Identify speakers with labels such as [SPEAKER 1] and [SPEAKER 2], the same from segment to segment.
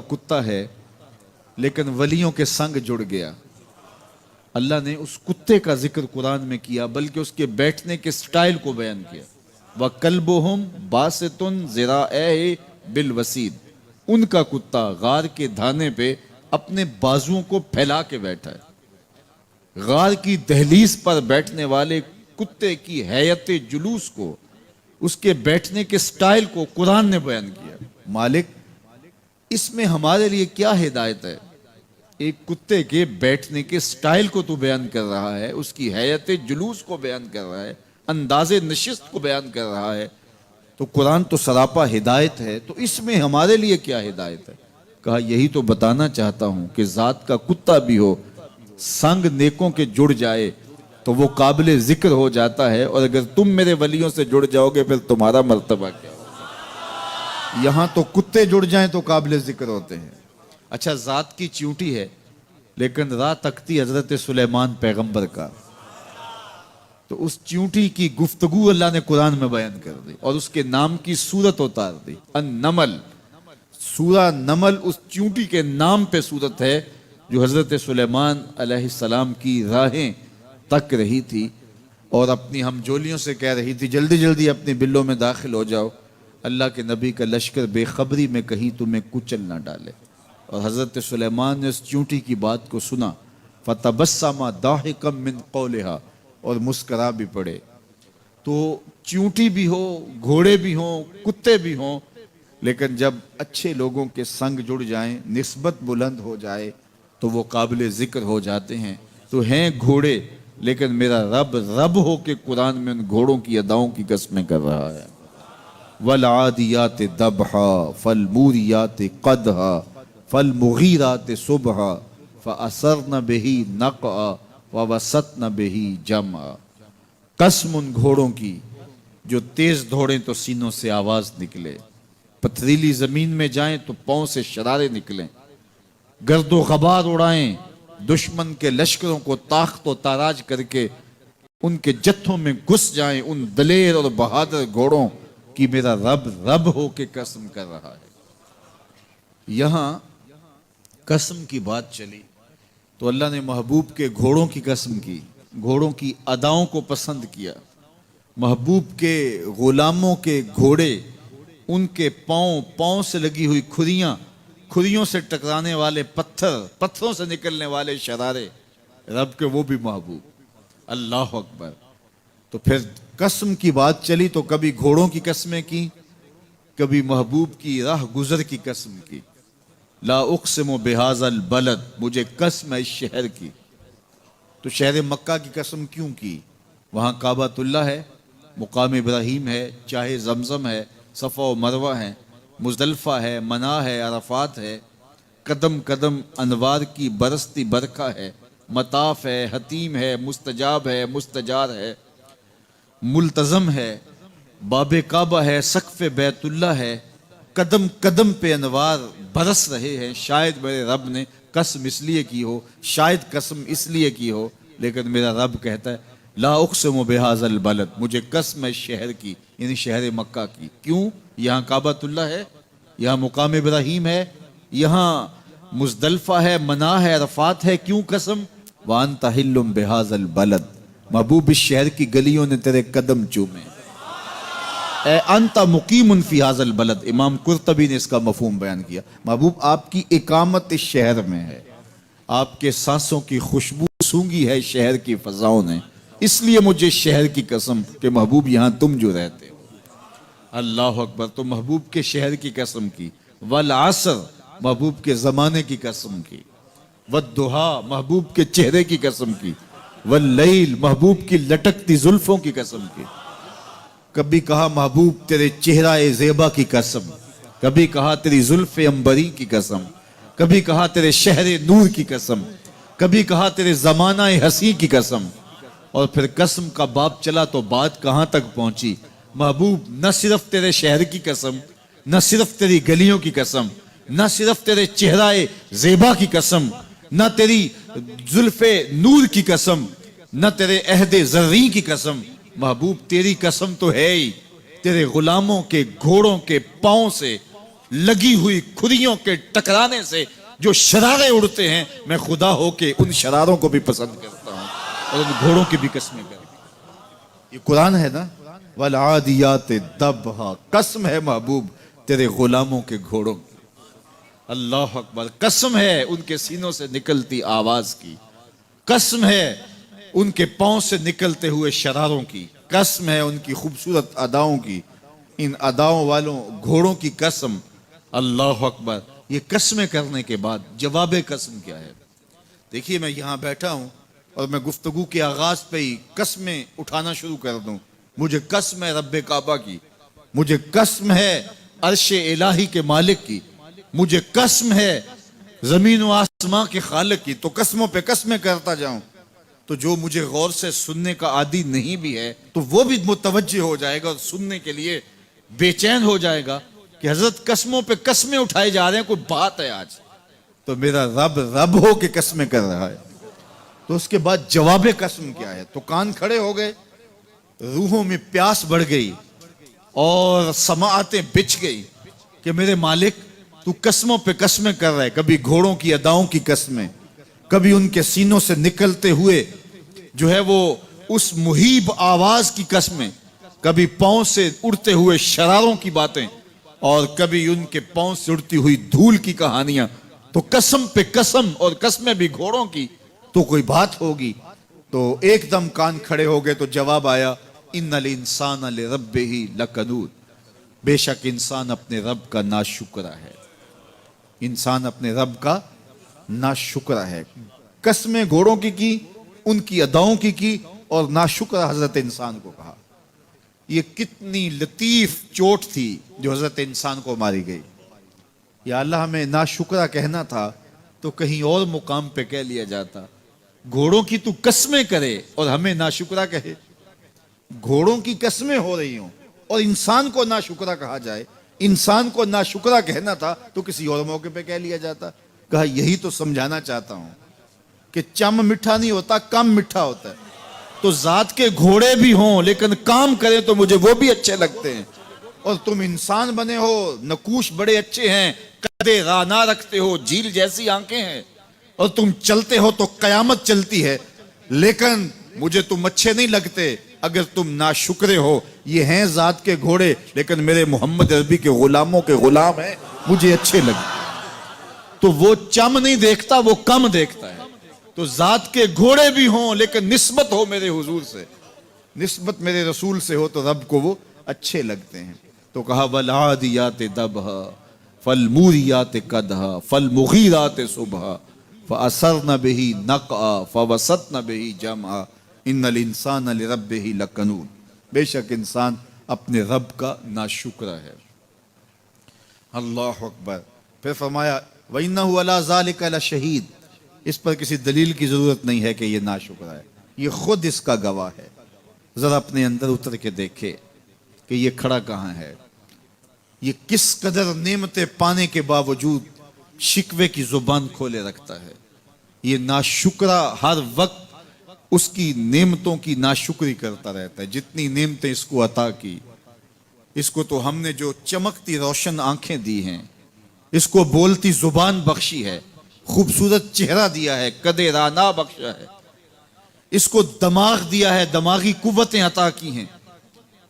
[SPEAKER 1] کتا ہے لیکن ولیوں کے سنگ جڑ گیا. اللہ نے اس کتے کا ذکر قرآن میں کیا بلکہ اس کے بیٹھنے کے سٹائل کو بیان کیا. وَكَلْبُهُمْ بَاسِطٌ ذِرَاعَيْهِ بِالْوَسِيدِ, ان کا کتا غار کے دھانے پہ اپنے بازوؤں کو پھیلا کے بیٹھا ہے. غار کی دہلیز پر بیٹھنے والے کتے کی حیت جلوس کو, اس کے بیٹھنے کے سٹائل کو قرآن نے بیان کیا. مالک اس میں ہمارے لیے کیا ہدایت ہے؟ ایک کتے کے بیٹھنے کے سٹائل کو تو بیان کر رہا ہے, اس کی حیت جلوس کو بیان کر رہا ہے, انداز نشست کو بیان کر رہا ہے. تو قرآن تو سراپا ہدایت ہے, تو اس میں ہمارے لیے کیا ہدایت ہے؟ کہا یہی تو بتانا چاہتا ہوں کہ ذات کا کتا بھی ہو, سنگ نیکوں کے جڑ جائے تو وہ قابل ذکر ہو جاتا ہے, اور اگر تم میرے ولیوں سے جڑ جاؤ گے پھر تمہارا مرتبہ کیا ہوگا. یہاں تو کتے جڑ جائیں تو قابل ذکر ہوتے ہیں. اچھا ذات کی چیونٹی ہے لیکن راہ تکتی حضرت سلیمان پیغمبر کا, تو اس چیونٹی کی گفتگو اللہ نے قرآن میں بیان کر دی اور اس کے نام کی صورت اتار دی. النمل, سورہ نمل اس چیونٹی کے نام پہ صورت ہے جو حضرت سلیمان علیہ السلام کی راہیں تک رہی تھی اور اپنی ہم جولیوں سے کہہ رہی تھی جلدی جلدی اپنی بلوں میں داخل ہو جاؤ, اللہ کے نبی کا لشکر بے خبری میں کہیں تمہیں کچل نہ ڈالے. اور حضرت سلیمان نے اس چیونٹی کی بات کو سنا, فَتَبَسَّمَ ضَاحِكًا مِّن قَوْلِهَا, اور مسکرا بھی پڑے. تو چیونٹی بھی ہو, گھوڑے بھی ہوں, کتے بھی ہوں, لیکن جب اچھے لوگوں کے سنگ جڑ جائیں, نسبت بلند ہو جائے تو وہ قابل ذکر ہو جاتے ہیں. تو ہیں گھوڑے لیکن میرا رب رب ہو کے قرآن میں ان گھوڑوں کی اداؤں کی قسمیں کر رہا ہے. وَالْعَادِيَاتِ ضَبْحًا فَالْمُورِيَاتِ قَدْحًا فَالْمُغِيرَاتِ صُبْحًا فَأَثَرْنَ بِهِ نَقْعًا وَوَسَطْنَ بِهِ جَمْعًا. قسم ان گھوڑوں کی جو تیز دوڑیں تو سینوں سے آواز نکلے, پتھریلی زمین میں جائیں تو پاؤں سے شرارے نکلیں, گرد و غبار اڑائیں, دشمن کے لشکروں کو طاقت و تاراج کر کے ان کے جتھوں میں گھس جائیں. ان دلیر اور بہادر گھوڑوں کی میرا رب رب ہو کے قسم کر رہا ہے. یہاں قسم کی بات چلی تو اللہ نے محبوب کے گھوڑوں کی قسم کی, گھوڑوں کی اداؤں کو پسند کیا. محبوب کے غلاموں کے گھوڑے, ان کے پاؤں سے لگی ہوئی کھریاں, کھریوں سے ٹکرانے والے پتھر, پتھروں سے نکلنے والے شرارے, رب کے وہ بھی محبوب. اللہ اکبر. تو پھر قسم کی بات چلی تو کبھی گھوڑوں کی قسمیں کی, کبھی محبوب کی راہ گزر کی قسم کی. لا اقسم بہذا البلد, مجھے قسم ہے اس شہر کی. تو شہر مکہ کی قسم کیوں کی؟ وہاں کعبۃ اللہ ہے, مقام ابراہیم ہے, چاہے زمزم ہے, صفا و مروہ ہے, مزدلفہ ہے, منا ہے, عرفات ہے, قدم قدم انوار کی برستی برکھا ہے, مطاف ہے, حتیم ہے, مستجاب ہے, مستجار ہے, ملتزم ہے, باب کعبہ ہے, سقف بیت اللہ ہے, قدم قدم پہ انوار برس رہے ہیں. شاید میرے رب نے قسم اس لیے کی ہو, شاید قسم اس لیے کی ہو, لیکن میرا رب کہتا ہے لا اقسم بہذا البلد, مجھے قسم ہے شہر کی, یعنی شہر مکہ کی. کیوں؟ یہاں کعبۃ اللہ ہے, یہاں مقام ابراہیم ہے, یہاں مزدلفہ ہے, منا ہے, عرفات ہے. کیوں قسم؟ وَأَنْتَ حِلٌّ بِهَذَا الْبَلَدِ, محبوب اس شہر کی گلیوں نے تیرے قدم چومے. اے انت مقیم فی هذا البلد, امام قرطبی نے اس کا مفہوم بیان کیا. محبوب آپ کی اقامت اس شہر میں ہے, آپ کے سانسوں کی خوشبو سونگی ہے شہر کی فضاؤں نے, اس لیے مجھے شہر کی قسم کہ محبوب یہاں تم جو رہتے ہو. اللہ اکبر. تو محبوب کے شہر کی قسم کی. والعصر, محبوب کے زمانے کی قسم کی. والضحیٰ, محبوب کے چہرے کی قسم کی. واللیل, محبوب کی لٹکتی زلفوں کی قسم کی. کبھی کہا محبوب تیرے چہرہ زیبا کی قسم, کبھی کہا تیری زلف عنبری کی قسم, کبھی کہا تیرے شہر نور کی قسم, کبھی کہا تیرے زمانہ حسین کی قسم. اور پھر قسم کا باب چلا تو بات کہاں تک پہنچی؟ محبوب نہ صرف تیرے شہر کی قسم, نہ صرف تیری گلیوں کی قسم, نہ صرف تیرے چہرہ زیبا کی قسم, نہ تیری زلف نور کی قسم, نہ تیرے عہد زرعی کی قسم. محبوب تیری قسم تو ہے ہی تیرے غلاموں کے گھوڑوں کے پاؤں سے لگی ہوئی کھریوں کے ٹکرانے سے جو شرارے اڑتے ہیں، میں خدا ہو کے ان شراروں کو بھی پسند کرتا ہوں اور ان گھوڑوں کی بھی قسمیں کرتا ہوں۔ یہ قرآن ہے نا، والعادیات ضبحا، قسم ہے محبوب تیرے غلاموں کے گھوڑوں کی۔ اللہ اکبر، قسم ہے ان کے سینوں سے نکلتی آواز کی، قسم ہے ان کے پاؤں سے نکلتے ہوئے شراروں کی، قسم ہے ان کی خوبصورت اداؤں کی، ان اداؤں والوں گھوڑوں کی قسم۔ اللہ اکبر، یہ قسمیں کرنے کے بعد جواب قسم کیا ہے؟ دیکھیے میں یہاں بیٹھا ہوں اور میں گفتگو کے آغاز پہ ہی قسمیں اٹھانا شروع کر دوں۔ مجھے قسم ہے رب کعبہ کی، مجھے قسم ہے عرش الہی کے مالک کی، مجھے قسم ہے زمین و آسمان کے خالق کی، تو قسموں پہ قسمیں کرتا جاؤں تو جو مجھے غور سے سننے کا عادی نہیں بھی ہے تو وہ بھی متوجہ ہو جائے گا اور سننے کے لیے بے چین ہو جائے گا کہ حضرت قسموں پہ قسمیں اٹھائے جا رہے ہیں، کوئی بات ہے آج تو میرا رب رب ہو کے قسمیں کر رہا ہے۔ تو اس کے بعد جواب قسم کیا ہے؟ تو کان کھڑے ہو گئے، روحوں میں پیاس بڑھ گئی اور سماعتیں بچھ گئی کہ میرے مالک تو قسموں پہ قسمیں کر رہا ہے، کبھی گھوڑوں کی اداؤں کی قسمیں، کبھی ان کے سینوں سے نکلتے ہوئے جو ہے وہ اس مہیب آواز کی قسمیں، کبھی پاؤں سے اڑتے ہوئے شراروں کی باتیں، اور کبھی ان کے پاؤں سے اڑتی ہوئی دھول کی کہانیاں۔ تو قسم پہ قسم، اور قسمیں بھی گھوڑوں کی، تو کوئی بات ہوگی۔ تو ایک دم کان کھڑے ہو گئے تو جواب آیا، ان الانسان لربہ لکنود، بے شک انسان اپنے رب کا ناشکرا ہے، انسان اپنے رب کا ناشکرا ہے۔ قسمیں گھوڑوں کی ان کی اداؤں کی اور ناشکرا حضرت انسان کو کہا۔ یہ کتنی لطیف چوٹ تھی جو حضرت انسان کو ماری گئی۔ یا اللہ، ہمیں ناشکرا کہنا تھا تو کہیں اور مقام پہ کہہ لیا جاتا۔ گھوڑوں کی تو قسمیں کرے اور ہمیں ناشکرا کہے، گھوڑوں کی قسمیں ہو رہی ہوں اور انسان کو ناشکرا کہا جائے، انسان کو ناشکرا کہنا تھا تو کسی اور موقع پہ کہہ لیا جاتا۔ کہا یہی تو سمجھانا چاہتا ہوں کہ چم میٹھا نہیں ہوتا، کم میٹھا ہوتا ہے۔ تو ذات کے گھوڑے بھی ہوں لیکن کام کریں تو مجھے وہ بھی اچھے لگتے ہیں، اور تم انسان بنے ہو، نقوش بڑے اچھے ہیں، قدے رانا رکھتے ہو، جھیل جیسی آنکھیں ہیں، اور تم چلتے ہو تو قیامت چلتی ہے، لیکن مجھے تم اچھے نہیں لگتے اگر تم ناشکرے ہو۔ یہ ہیں ذات کے گھوڑے لیکن میرے محمد عربی کے غلاموں کے غلام ہیں، مجھے اچھے لگتے۔ تو وہ چم نہیں دیکھتا، وہ کم دیکھتا ہے۔ تو ذات کے گھوڑے بھی ہوں لیکن نسبت ہو میرے حضور سے، نسبت میرے رسول سے ہو تو رب کو وہ اچھے لگتے ہیں۔ تو کہا والعادیات ضبحا فالموریات قدحا فالمغیرات صبحا فاثرن به نقعا فوسطن به جمعا ان الانسان لربہ لکنود، بے شک انسان اپنے رب کا ناشکرا ہے۔ اللہ اکبر۔ پھر فرمایا وَإِنَّهُ عَلَىٰ ذَلِكَ لَشَهِيدٌ، اس پر کسی دلیل کی ضرورت نہیں ہے کہ یہ ناشکرا ہے، یہ خود اس کا گواہ ہے۔ ذرا اپنے اندر اتر کے دیکھے کہ یہ کھڑا کہاں ہے، یہ کس قدر نعمتیں پانے کے باوجود شکوے کی زبان کھولے رکھتا ہے۔ یہ ناشکرا ہر وقت اس کی نعمتوں کی ناشکری کرتا رہتا ہے۔ جتنی نعمتیں اس کو عطا کی، اس کو تو ہم نے جو چمکتی روشن آنکھیں دی ہیں، اس کو بولتی زبان بخشی ہے، خوبصورت چہرہ دیا ہے، قدِ رانا بخشا ہے، اس کو دماغ دیا ہے، دماغی قوتیں عطا کی ہیں،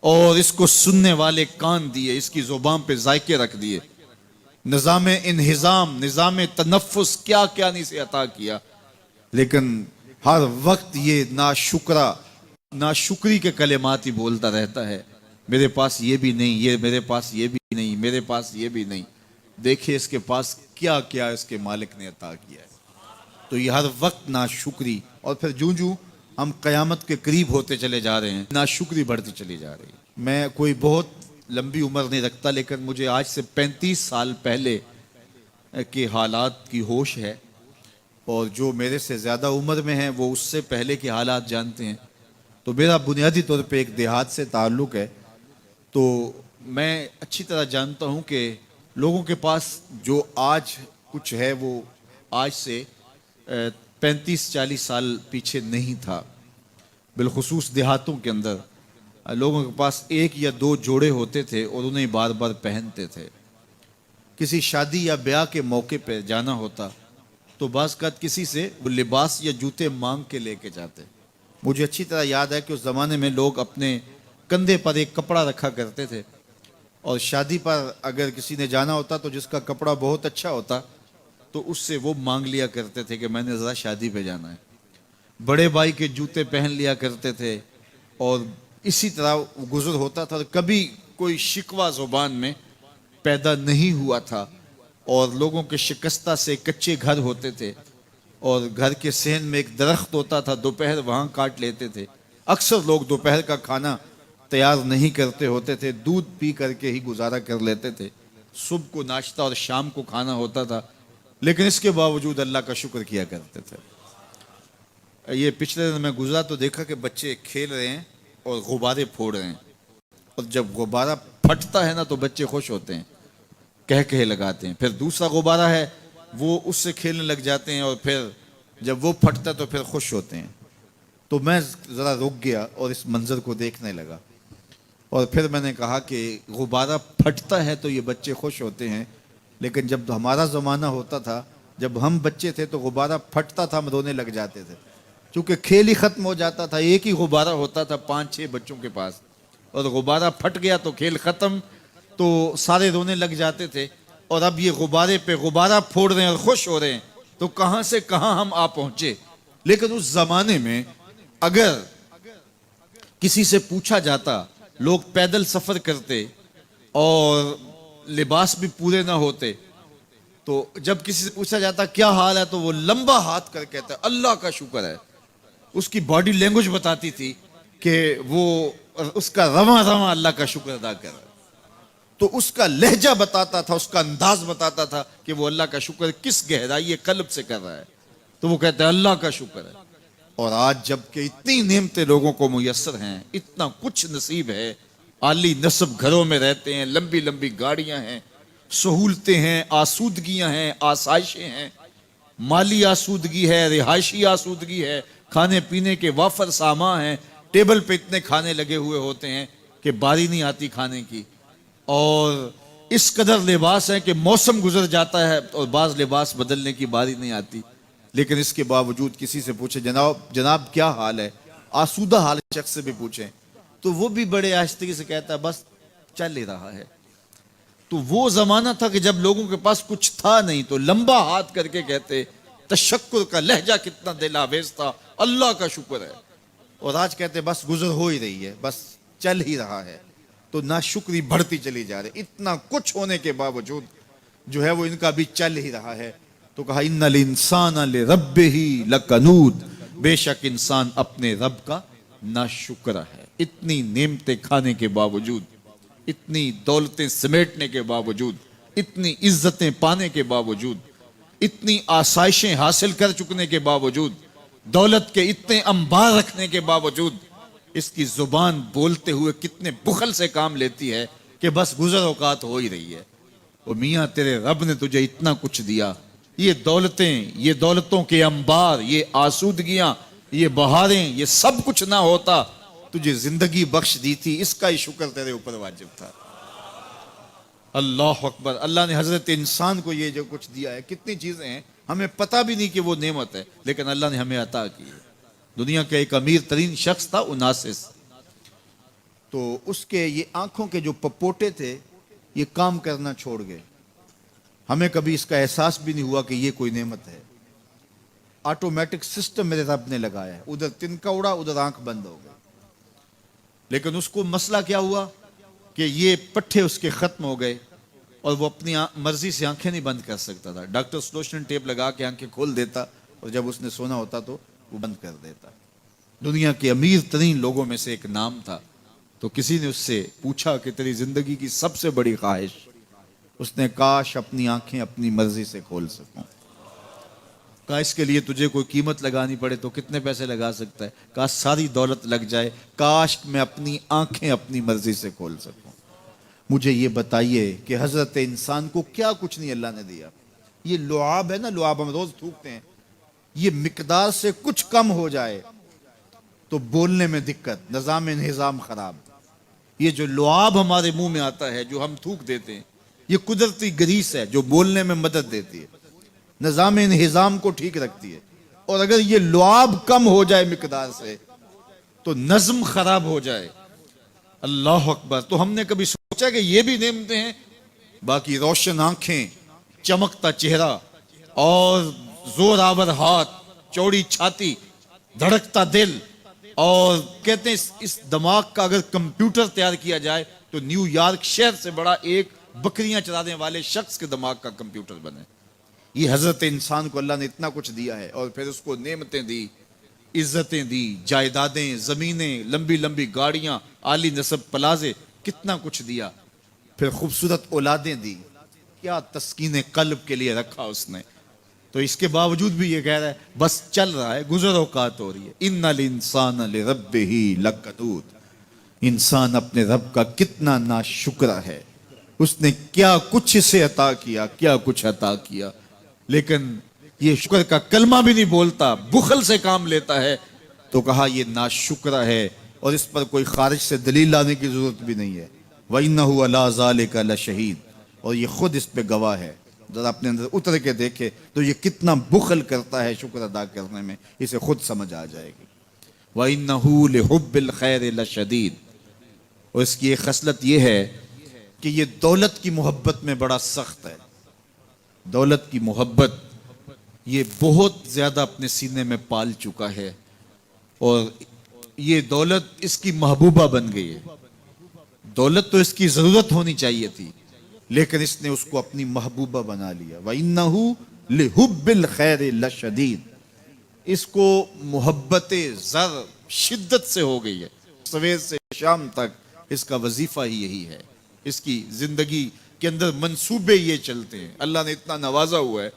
[SPEAKER 1] اور اس کو سننے والے کان دیے، اس کی زبان پہ ذائقے رکھ دیے، نظام انہضام، نظام تنفس، کیا کیا نہیں سے عطا کیا، لیکن ہر وقت یہ ناشکری کے کلمات ہی بولتا رہتا ہے۔ میرے پاس یہ بھی نہیں، یہ میرے پاس یہ بھی نہیں، میرے پاس یہ بھی نہیں۔ دیکھیں اس کے پاس کیا کیا اس کے مالک نے عطا کیا ہے۔ تو یہ ہر وقت ناشکری، اور پھر جوں جوں ہم قیامت کے قریب ہوتے چلے جا رہے ہیں، ناشکری بڑھتی چلی جا رہی ہے۔ میں کوئی بہت لمبی عمر نہیں رکھتا، لیکن مجھے آج سے 35 سال پہلے کے حالات کی ہوش ہے، اور جو میرے سے زیادہ عمر میں ہیں وہ اس سے پہلے کے حالات جانتے ہیں۔ تو میرا بنیادی طور پہ ایک دیہات سے تعلق ہے، تو میں اچھی طرح جانتا ہوں کہ لوگوں کے پاس جو آج کچھ ہے وہ آج سے 35-40 سال پیچھے نہیں تھا۔ بالخصوص دیہاتوں کے اندر لوگوں کے پاس ایک یا دو جوڑے ہوتے تھے اور انہیں بار بار پہنتے تھے۔ کسی شادی یا بیاہ کے موقع پہ جانا ہوتا تو بعض اوقات کسی سے وہ لباس یا جوتے مانگ کے لے کے جاتے. مجھے اچھی طرح یاد ہے کہ اس زمانے میں لوگ اپنے کندھے پر ایک کپڑا رکھا کرتے تھے، اور شادی پر اگر کسی نے جانا ہوتا تو جس کا کپڑا بہت اچھا ہوتا تو اس سے وہ مانگ لیا کرتے تھے کہ میں نے ذرا شادی پہ جانا ہے. بڑے بھائی کے جوتے پہن لیا کرتے تھے، اور اسی طرح گزر ہوتا تھا. کبھی کوئی شکوہ زبان میں پیدا نہیں ہوا تھا، اور لوگوں کے شکستہ سے کچے گھر ہوتے تھے، اور گھر کے صحن میں ایک درخت ہوتا تھا، دوپہر وہاں کاٹ لیتے تھے. اکثر لوگ دوپہر کا کھانا تیار نہیں کرتے ہوتے تھے، دودھ پی کر کے ہی گزارا کر لیتے تھے. صبح کو ناشتہ اور شام کو کھانا ہوتا تھا، لیکن اس کے باوجود اللہ کا شکر کیا کرتے تھے. یہ پچھلے دن میں گزرا تو دیکھا کہ بچے کھیل رہے ہیں اور غبارے پھوڑ رہے ہیں، اور جب غبارہ پھٹتا ہے نا تو بچے خوش ہوتے ہیں، کہے لگاتے ہیں. پھر دوسرا غبارہ ہے وہ اس سے کھیلنے لگ جاتے ہیں، اور پھر جب وہ پھٹتا ہے تو پھر خوش ہوتے ہیں. تو میں ذرا رک گیا اور اس منظر کو دیکھنے لگا، اور پھر میں نے کہا کہ غبارہ پھٹتا ہے تو یہ بچے خوش ہوتے ہیں، لیکن جب ہمارا زمانہ ہوتا تھا، جب ہم بچے تھے تو غبارہ پھٹتا تھا، ہم رونے لگ جاتے تھے، چونکہ کھیل ہی ختم ہو جاتا تھا. ایک ہی غبارہ ہوتا تھا 5-6 بچوں کے پاس، اور غبارہ پھٹ گیا تو کھیل ختم، تو سارے رونے لگ جاتے تھے. اور اب یہ غبارے پہ غبارہ پھوڑ رہے ہیں اور خوش ہو رہے ہیں، تو کہاں سے کہاں ہم آ پہنچے. لیکن اس زمانے میں اگر کسی سے پوچھا جاتا، لوگ پیدل سفر کرتے اور لباس بھی پورے نہ ہوتے، تو جب کسی سے پوچھا جاتا کیا حال ہے تو وہ لمبا ہاتھ کر کہتا ہے اللہ کا شکر ہے. اس کی باڈی لینگویج بتاتی تھی کہ وہ اس کا رواں رواں اللہ کا شکر ادا کر رہا ہے. تو اس کا لہجہ بتاتا تھا، اس کا انداز بتاتا تھا کہ وہ اللہ کا شکر کس گہرائی قلب سے کر رہا ہے. تو وہ کہتا ہے اللہ کا شکر ہے. اور آج جب کہ اتنی نعمتیں لوگوں کو میسر ہیں، اتنا کچھ نصیب ہے، عالی نصب گھروں میں رہتے ہیں، لمبی لمبی گاڑیاں ہیں، سہولتیں ہیں، آسودگیاں ہیں، آسائشیں ہیں، مالی آسودگی ہے، رہائشی آسودگی ہے، کھانے پینے کے وافر سامان ہیں، ٹیبل پہ اتنے کھانے لگے ہوئے ہوتے ہیں کہ باری نہیں آتی کھانے کی، اور اس قدر لباس ہے کہ موسم گزر جاتا ہے اور بعض لباس بدلنے کی باری نہیں آتی. لیکن اس کے باوجود کسی سے پوچھے جناب کیا حال ہے، آسودہ حال شخص سے بھی پوچھیں تو وہ بھی بڑے آہستگی سے کہتا ہے بس چل ہی رہا ہے. تو وہ زمانہ تھا کہ جب لوگوں کے پاس کچھ تھا نہیں تو لمبا ہاتھ کر کے کہتے، تشکر کا لہجہ کتنا دل آویز تھا، اللہ کا شکر ہے. اور آج کہتے بس گزر ہو ہی رہی ہے، بس چل ہی رہا ہے. تو ناشکری بڑھتی چلی جا رہی، اتنا کچھ ہونے کے باوجود جو ہے وہ ان کا بھی چل ہی رہا ہے. تو کہا ان الانسان لربہ لکنود، بے شک انسان اپنے رب کا ناشکر ہے. اتنی نعمتیں کھانے کے باوجود، اتنی دولتیں سمیٹنے کے باوجود، اتنی عزتیں پانے کے باوجود، اتنی آسائشیں حاصل کر چکنے کے باوجود، دولت کے اتنے انبار رکھنے کے باوجود، اس کی زبان بولتے ہوئے کتنے بخل سے کام لیتی ہے کہ بس گزر اوقات ہو ہی رہی ہے. وہ میاں تیرے رب نے تجھے اتنا کچھ دیا، یہ دولتیں، یہ دولتوں کے انبار، یہ آسودگیاں، یہ بہاریں، یہ سب کچھ نہ ہوتا، تجھے زندگی بخش دی تھی، اس کا ہی شکر تیرے اوپر واجب تھا. اللہ اکبر. اللہ نے حضرت انسان کو یہ جو کچھ دیا ہے، کتنی چیزیں ہیں ہمیں پتہ بھی نہیں کہ وہ نعمت ہے، لیکن اللہ نے ہمیں عطا کی ہے. دنیا کا ایک امیر ترین شخص تھا اناسس، تو اس کے یہ آنکھوں کے جو پپوٹے تھے یہ کام کرنا چھوڑ گئے. ہمیں کبھی اس کا احساس بھی نہیں ہوا کہ یہ کوئی نعمت ہے. آٹومیٹک سسٹم میرے رب نے لگایا ہے، ادھر تنکا اڑا ادھر آنکھ بند ہو گئی. لیکن اس کو مسئلہ کیا ہوا کہ یہ پٹھے اس کے ختم ہو گئے اور وہ اپنی مرضی سے آنکھیں نہیں بند کر سکتا تھا. ڈاکٹر سلوشن ٹیپ لگا کے آنکھیں کھول دیتا اور جب اس نے سونا ہوتا تو وہ بند کر دیتا. دنیا کے امیر ترین لوگوں میں سے ایک نام تھا. تو کسی نے اس سے پوچھا کہ تیری زندگی کی سب سے بڑی خواہش؟ اس نے کاش اپنی آنکھیں اپنی مرضی سے کھول سکوں. کہا اس کے لیے تجھے کوئی قیمت لگانی پڑے تو کتنے پیسے لگا سکتا ہے؟ کہا ساری دولت لگ جائے، کاش میں اپنی آنکھیں اپنی مرضی سے کھول سکوں. مجھے یہ بتائیے کہ حضرت انسان کو کیا کچھ نہیں اللہ نے دیا. یہ لعاب ہے نا، لعاب ہم روز تھوکتے ہیں، یہ مقدار سے کچھ کم ہو جائے تو بولنے میں دقت، نظام خراب. یہ جو لعاب ہمارے منہ میں آتا ہے جو ہم تھوک دیتے ہیں، یہ قدرتی گریس ہے جو بولنے میں مدد دیتی ہے، نظام انہضام کو ٹھیک رکھتی ہے. اور اگر یہ لعاب کم ہو جائے مقدار سے تو نظم خراب ہو جائے. اللہ اکبر. تو ہم نے کبھی سوچا کہ یہ بھی نعمتیں ہیں؟ باقی روشن آنکھیں، چمکتا چہرہ اور زور آور ہاتھ، چوڑی چھاتی، دھڑکتا دل، اور کہتے ہیں اس دماغ کا اگر کمپیوٹر تیار کیا جائے تو نیو یارک شہر سے بڑا ایک بکریاں چرانے والے شخص کے دماغ کا کمپیوٹر بنے. یہ حضرت انسان کو اللہ نے اتنا کچھ دیا ہے، اور پھر اس کو نعمتیں دی، عزتیں دی، جائیدادیں، زمینیں، لمبی لمبی گاڑیاں، عالی نسب پلازے، کتنا کچھ دیا. پھر خوبصورت اولادیں دی، کیا تسکین قلب کے لیے رکھا اس نے. تو اس کے باوجود بھی یہ کہہ رہا ہے بس چل رہا ہے، گزر اوقات ہو رہی ہے. ان الانسان لربہ لکنود. انسان اپنے رب کا کتنا ناشکر ہے، اس نے کیا کچھ اسے عطا کیا، کیا کچھ عطا کیا، لیکن یہ شکر کا کلمہ بھی نہیں بولتا، بخل سے کام لیتا ہے. تو کہا یہ ناشکر ہے، اور اس پر کوئی خارج سے دلیل لانے کی ضرورت بھی نہیں ہے. وَإِنَّهُ عَلَىٰ ذَلِكَ لَشَهِيدٌ. اور یہ خود اس پہ گواہ ہے. ذرا اپنے اندر اتر کے دیکھے تو یہ کتنا بخل کرتا ہے شکر ادا کرنے میں، اسے خود سمجھ آ جائے گی. وَإِنَّهُ لِحُبِّ الْخَيْرِ لَشَدِيدٌ. اور اس کی ایک خصلت یہ ہے کہ یہ دولت کی محبت میں بڑا سخت ہے. دولت کی محبت یہ بہت زیادہ اپنے سینے میں پال چکا ہے، اور یہ دولت اس کی محبوبہ بن گئی ہے. دولت تو اس کی ضرورت ہونی چاہیے تھی، لیکن اس نے اس کو اپنی محبوبہ بنا لیا. وَإِنَّهُ لِحُبِّ الْخَيْرِ لَشَدِيدٌ. اس کو محبت زر شدت سے ہو گئی ہے. سویر سے شام تک اس کا وظیفہ ہی یہی ہے. اس کی زندگی کے اندر منصوبے یہ چلتے ہیں. اللہ نے اتنا نوازا ہوا ہے،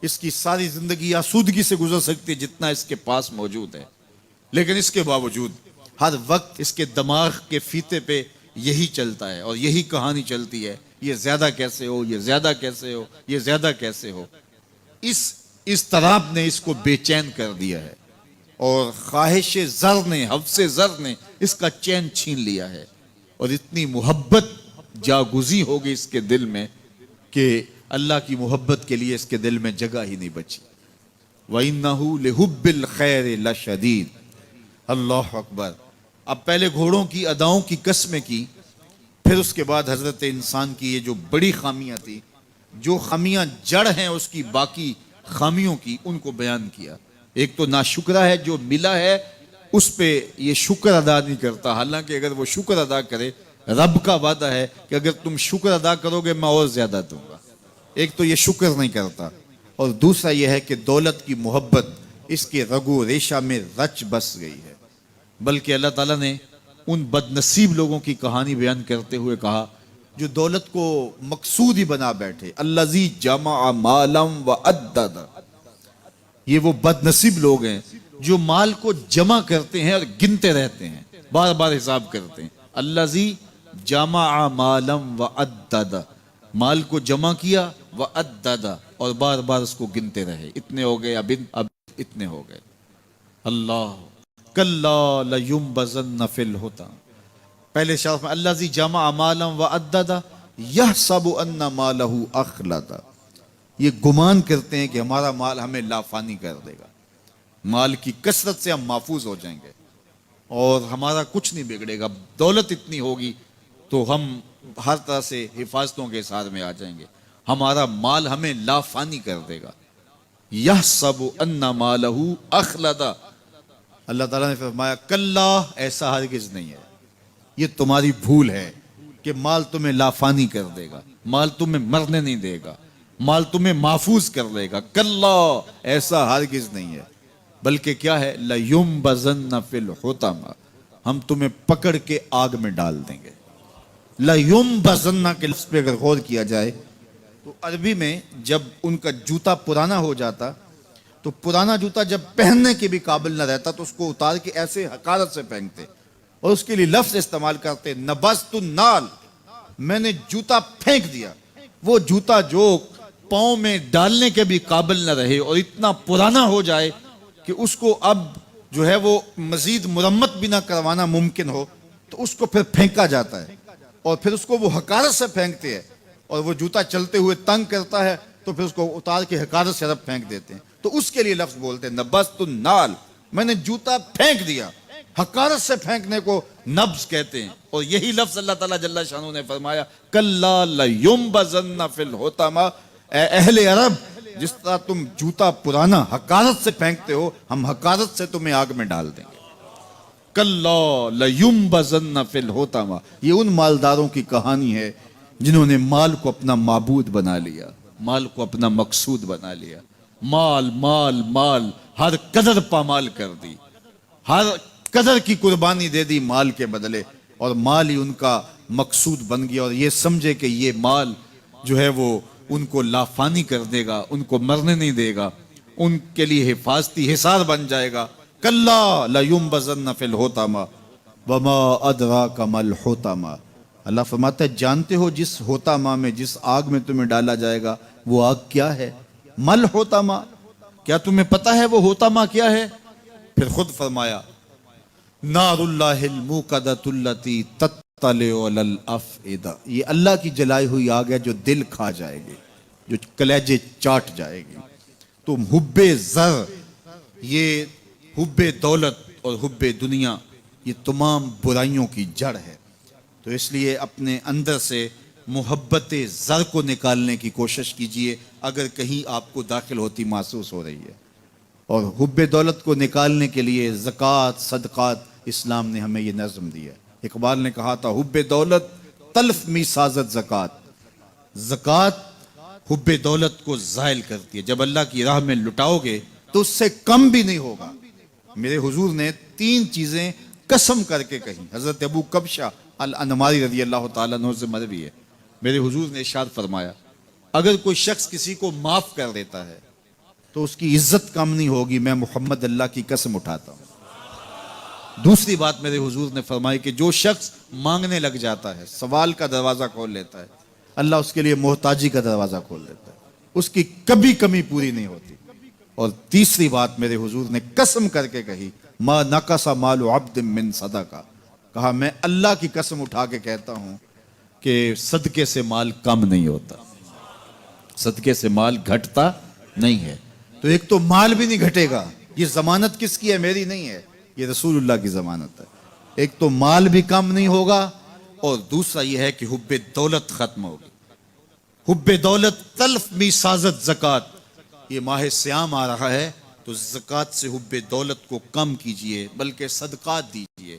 [SPEAKER 1] اس کی ساری زندگی آسودگی سے گزر سکتی ہے جتنا اس کے پاس موجود ہے، لیکن اس کے باوجود ہر وقت اس کے دماغ کے فیتے پہ یہی چلتا ہے اور یہی کہانی چلتی ہے، یہ زیادہ کیسے ہو، یہ زیادہ کیسے ہو، یہ زیادہ کیسے ہو. اس اضطراب نے اس کو بے چین کر دیا ہے، اور خواہش زر نے، حوث زر نے اس کا چین چھین لیا ہے. اور اتنی محبت جاگزی ہوگی اس کے دل میں کہ اللہ کی محبت کے لیے اس کے دل میں جگہ ہی نہیں بچی. وَإِنَّهُ لِحُبِّ الْخَيْرِ لَشَدِيدٌ. اللہ اکبر. اب پہلے گھوڑوں کی اداؤں کی قسمیں کی، پھر اس کے بعد حضرت انسان کی یہ جو بڑی خامیاں تھی، جو خامیاں جڑ ہیں اس کی باقی خامیوں کی، ان کو بیان کیا. ایک تو ناشکرہ ہے، جو ملا ہے اس پہ یہ شکر ادا نہیں کرتا، حالانکہ اگر وہ شکر ادا کرے، رب کا وعدہ ہے کہ اگر تم شکر ادا کرو گے میں اور زیادہ دوں گا. ایک تو یہ شکر نہیں کرتا، اور دوسرا یہ ہے کہ دولت کی محبت اس کے رگو ریشہ میں رچ بس گئی ہے. بلکہ اللہ تعالیٰ نے ان بد نصیب لوگوں کی کہانی بیان کرتے ہوئے کہا جو دولت کو مقصود ہی بنا بیٹھے. الذی جمع مالا وعدد. یہ وہ بد نصیب لوگ ہیں جو مال کو جمع کرتے ہیں اور گنتے رہتے ہیں، بار بار حساب کرتے ہیں. الذی جمع مالا وعدد. مال کو جمع کیا، وعدد، اور بار بار اس کو گنتے رہے. اتنے ہو گئے، اب اتنے ہو گئے. اللہ کلا لینبذن فی الحطام. پہلے شرف میں الذی جمع مالا وعدد یحسب ان مالہ اخلد. یہ گمان کرتے ہیں کہ ہمارا مال ہمیں لافانی کر دے گا، مال کی کثرت سے ہم محفوظ ہو جائیں گے اور ہمارا کچھ نہیں بگڑے گا. دولت اتنی ہوگی تو ہم ہر طرح سے حفاظتوں کے ساتھ میں آ جائیں گے، ہمارا مال ہمیں لافانی کر دے گا. یحسب ان مالہ اخلد. اللہ تعالیٰ نے فرمایا کلا، ایسا ہرگز نہیں ہے. یہ تمہاری بھول ہے کہ مال تمہیں لافانی کر دے گا، مال تمہیں مرنے نہیں دے گا، مال تمہیں محفوظ کر لے گا. کلا، ایسا ہرگز نہیں ہے. بلکہ کیا ہے؟ لَيُنبَذَنَّ فِي الْحُطَمَةِ. ہم تمہیں پکڑ کے آگ میں ڈال دیں گے. لَيُنبَذَنَّ کے لفظ پہ اگر غور کیا جائے تو عربی میں جب ان کا جوتا پرانا ہو جاتا تو پرانا جوتا جب پہننے کے بھی قابل نہ رہتا تو اس کو اتار کے ایسے حقارت سے پھینکتے، اور اس کے لیے لفظ استعمال کرتے نبذت النال. میں نے جوتا پھینک دیا. وہ جوتا جو پاؤں میں ڈالنے کے بھی قابل نہ رہے اور اتنا پرانا ہو جائے کہ اس کو اب جو ہے وہ مزید مرمت بھی نہ کروانا ممکن ہو، تو اس کو پھر پھینکا جاتا ہے، اور پھر اس کو وہ حقارت سے پھینکتے ہیں اور وہ جوتا چلتے ہوئے تنگ کرتا ہے تو پھر اس کو اتار کے حقارت سے رب پھینک دیتے ہیں. تو اس کے لیے لفظ بولتے ہیں نبست النال، میں نے جوتا پھینک دیا. حقارت سے پھینکنے کو نبز کہتے ہیں. اور یہی لفظ اللہ تعالیٰ جل شانہ نے فرمایا کلا لینبذن فی الحطمہ، اے اہل عرب جس طرح تم جوتا پرانا حقارت سے پھینکتے ہو، ہم حقارت سے تمہیں آگ میں ڈال دیں گے. کلا لینبذن فی الحطمہ، یہ ان مالداروں کی کہانی ہے جنہوں نے مال کو اپنا معبود بنا لیا، مال کو اپنا مقصود بنا لیا. مال مال مال، ہر قدر پامال کر دی، ہر قدر کی قربانی دے دی مال کے بدلے، اور مال ہی ان کا مقصود بن گیا. اور یہ سمجھے کہ یہ مال جو ہے وہ ان کو لافانی کر دے گا، ان کو مرنے نہیں دے گا، ان کے لیے حفاظتی حصار بن جائے گا. کلا لینبذن فی الحطمہ وما ادراک ما الحطمہ. اللہ فرماتا ہے جانتے ہو جس حطمہ میں، جس آگ میں تمہیں ڈالا جائے گا وہ آگ کیا ہے؟ مل حطمہ، کیا تمہیں پتا ہے وہ حطمہ کیا ہے؟ پھر خود فرمایا نار اللہ الموقدۃ التی تطلع علی الافئدہ، یہ اللہ کی جلائی ہوئی آگ ہے جو دل کھا جائے گی، جو کلیجے چاٹ جائے گی. تو حب زر، یہ حب دولت اور حب دنیا، یہ تمام برائیوں کی جڑ ہے. تو اس لیے اپنے اندر سے محبت زر کو نکالنے کی کوشش کیجئے اگر کہیں آپ کو داخل ہوتی محسوس ہو رہی ہے. اور حب دولت کو نکالنے کے لیے زکوٰۃ، صدقات، اسلام نے ہمیں یہ نظم دیا. اقبال نے کہا تھا حب دولت تلف می سازت زکوٰۃ، زکوٰۃ حب دولت کو زائل کرتی ہے. جب اللہ کی راہ میں لٹاؤ گے تو اس سے کم بھی نہیں ہوگا. میرے حضور نے 3 چیزیں قسم کر کے کہیں. حضرت ابو کبشہ الانماری رضی اللہ تعالیٰ عنہ سے مروی ہے، میرے حضور نے ارشاد فرمایا اگر کوئی شخص کسی کو معاف کر دیتا ہے تو اس کی عزت کم نہیں ہوگی، میں محمد اللہ کی قسم اٹھاتا ہوں. دوسری بات میرے حضور نے فرمائی کہ جو شخص مانگنے لگ جاتا ہے، سوال کا دروازہ کھول لیتا ہے، اللہ اس کے لیے محتاجی کا دروازہ کھول دیتا ہے، اس کی کبھی کمی پوری نہیں ہوتی. اور تیسری بات میرے حضور نے قسم کر کے کہی ما نقص مال عبد من صدقہ، کہا میں اللہ کی قسم اٹھا کے کہتا ہوں کہ صدقے سے مال کم نہیں ہوتا، صدقے سے مال گھٹتا نہیں ہے. تو ایک تو مال بھی نہیں گھٹے گا، یہ ضمانت کس کی ہے؟ میری نہیں ہے، یہ رسول اللہ کی ضمانت ہے. ایک تو مال بھی کم نہیں ہوگا، اور دوسرا یہ ہے کہ حب دولت ختم ہوگی. حب دولت تلف می سازت زکوٰۃ. یہ ماہ سیام آ رہا ہے تو زکوٰۃ سے حب دولت کو کم کیجئے، بلکہ صدقات دیجئے،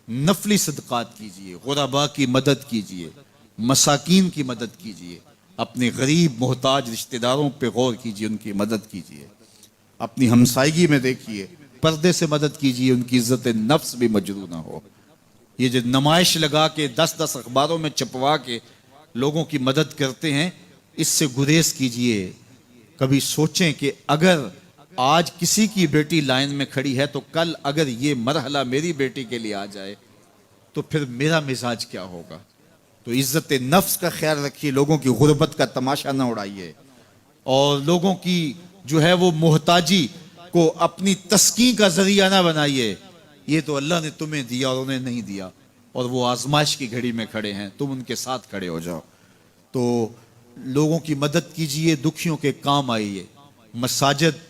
[SPEAKER 1] نفلی صدقات کیجئے، غرباء کی مدد کیجئے، مساکین کی مدد کیجئے، اپنے غریب محتاج رشتہ داروں پہ غور کیجئے، ان کی مدد کیجئے. اپنی ہمسائیگی میں دیکھیے، پردے سے مدد کیجئے، ان کی عزت نفس بھی مجروح نہ ہو. یہ جو نمائش لگا کے 10 اخباروں میں چھپوا کے لوگوں کی مدد کرتے ہیں، اس سے گریز کیجئے. کبھی سوچیں کہ اگر آج کسی کی بیٹی لائن میں کھڑی ہے تو کل اگر یہ مرحلہ میری بیٹی کے لیے آ جائے تو پھر میرا مزاج کیا ہوگا. تو عزت نفس کا خیال رکھیے، لوگوں کی غربت کا تماشا نہ اڑائیے، اور لوگوں کی جو ہے وہ محتاجی کو اپنی تسکین کا ذریعہ نہ بنائیے. یہ تو اللہ نے تمہیں دیا اور انہیں نہیں دیا، اور وہ آزمائش کی گھڑی میں کھڑے ہیں، تم ان کے ساتھ کھڑے ہو جاؤ. تو لوگوں کی مدد کیجئے، دکھیوں کے کام آئیے، مساجد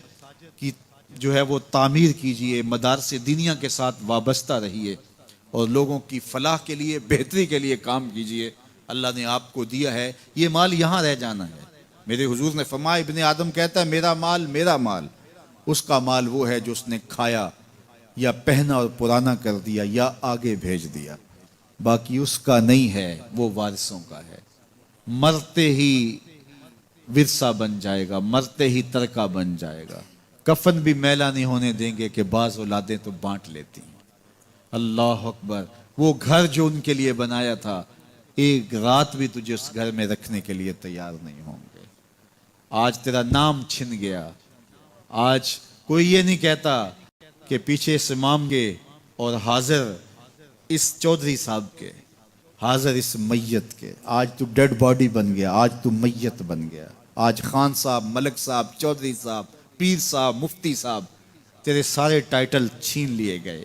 [SPEAKER 1] کی جو ہے وہ تعمیر کیجئے، مدارس دینیا کے ساتھ وابستہ رہیے، اور لوگوں کی فلاح کے لیے، بہتری کے لیے کام کیجئے. اللہ نے آپ کو دیا ہے، یہ مال یہاں رہ جانا ہے. میرے حضور نے فرمایا ابن آدم کہتا ہے میرا مال میرا مال. اس کا مال وہ ہے جو اس نے کھایا یا پہنا اور پرانا کر دیا یا آگے بھیج دیا، باقی اس کا نہیں ہے، وہ وارثوں کا ہے. مرتے ہی ورثہ بن جائے گا، مرتے ہی ترکہ بن جائے گا. کفن بھی میلا نہیں ہونے دیں گے کہ بعض اولادیں تو بانٹ لیتی ہیں. اللہ اکبر. وہ گھر جو ان کے لیے بنایا تھا، ایک رات بھی تجھے اس گھر میں رکھنے کے لیے تیار نہیں ہوں گے. آج تیرا نام چھن گیا. آج کوئی یہ نہیں کہتا کہ پیچھے اس امام کے اور حاضر اس چودھری صاحب کے، حاضر اس میت کے. آج تو ڈیڈ باڈی بن گیا، آج تو میت بن گیا. آج خان صاحب، ملک صاحب، چودھری صاحب، پیر صاحب، مفتی صاحب، تیرے سارے ٹائٹل چھین لیے گئے.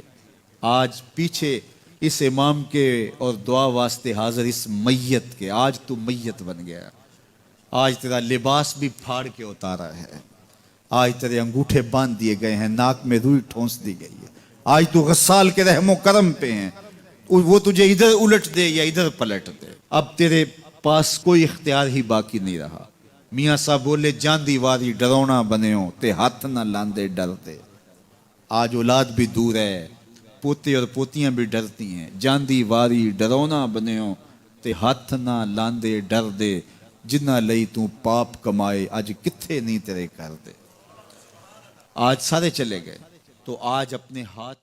[SPEAKER 1] آج پیچھے اس امام کے اور دعا واسطے حاضر اس میت کے. آج تو میت بن گیا. آج تیرا لباس بھی پھاڑ کے اتارا ہے. آج تیرے انگوٹھے باندھ دیے گئے ہیں, ناک میں روئی ٹھونس دی گئی ہے. آج تو غسال کے رحم و کرم پہ ہیں, وہ تجھے ادھر الٹ دے یا ادھر پلٹ دے. اب تیرے پاس کوئی اختیار ہی باقی نہیں رہا. میاں صاحب بولے جاندی واری ڈرونا بنےو تے ہاتھ نہ لاندے ڈرتے. آج اولاد بھی دور ہے, پوتے اور پوتیاں بھی ڈرتی ہیں. جاندی واری ڈرونا بنےو تے ہاتھ نہ لاندے ڈر دے. جنہ لئی تو پاپ کمائے اج کتھے نہیں تیرے کر دے. آج سارے چلے گئے تو آج اپنے ہاتھ